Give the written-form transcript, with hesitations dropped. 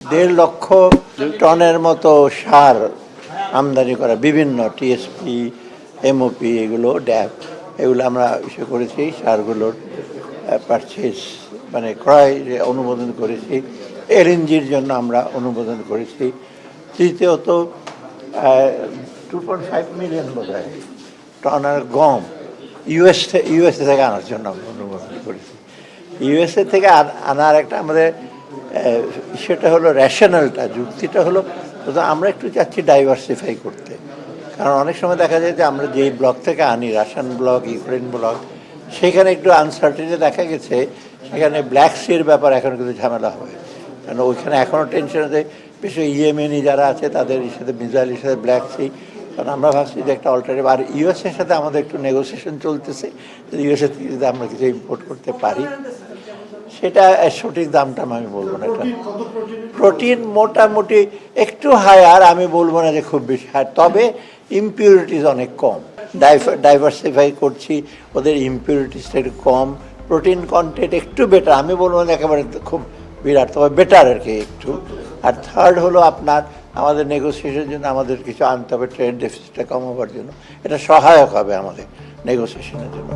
1.5 টনের মতো সার আমদানি করা, বিভিন্ন টিএসপি, এমওপি, এগুলো ড্যাপ, এগুলো আমরা ইস্যু করেছি। সারগুলোর পারচেজ মানে ক্রয় অনুমোদন করেছি। এলএনজির জন্য আমরা অনুমোদন করেছি। তৃতীয়ত 2.5 মিলিয়ন বোধহয় টনের গম ইউএসএ থেকে আনার জন্য আমরা অনুমোদন করেছি। ইউএসএ থেকে আনার একটা আমাদের সেটা হলো রেশনালটা, যুক্তিটা হলো আমরা একটু চাচ্ছি ডাইভার্সিফাই করতে। কারণ অনেক সময় দেখা যায় যে আমরা যেই ব্লক থেকে আনি, রাশিয়ান ব্লক, ইউক্রেন ব্লক, সেখানে একটু আনসার্টিনিটি দেখা গেছে। সেখানে ব্ল্যাক সির ব্যাপার এখন কিন্তু ঝামেলা হয়, কারণ ওইখানে এখনও টেনশন আছে। বিশেষ ইয়েমেনি যারা আছে তাদের সাথে, মিসাইলের সাথে ব্ল্যাক সি। কারণ আমরা ভাবছি যে একটা অল্টারনেটিভ, আর ইউএসএর সাথে আমাদের একটু নেগোসিয়েশন চলতেছে, ইউএসএ থেকে যদি আমরা কিছু ইম্পোর্ট করতে পারি। সেটা সঠিক দামটা আমি বলবো না। এটা প্রোটিন মোটামুটি একটু হায়ার, আমি বলবো না যে খুব বেশি হায়ার, তবে ইমপিউরিটিস অনেক কম। ডাইভার্সিফাই করছি, ওদের ইমপিউরিটিসটা একটু কম, প্রোটিন কন্টেন্ট একটু বেটার, আমি বলবো না একেবারে খুব বিরাট, তবে বেটার আর কি একটু। আর থার্ড হলো আপনার আমাদের নেগোসিয়েশনের জন্য আমাদের কিছু আনতে হবে, ট্রেড ডেফিসিটটা কমাবার জন্য। এটা সহায়ক হবে আমাদের নেগোসিয়েশনের জন্য।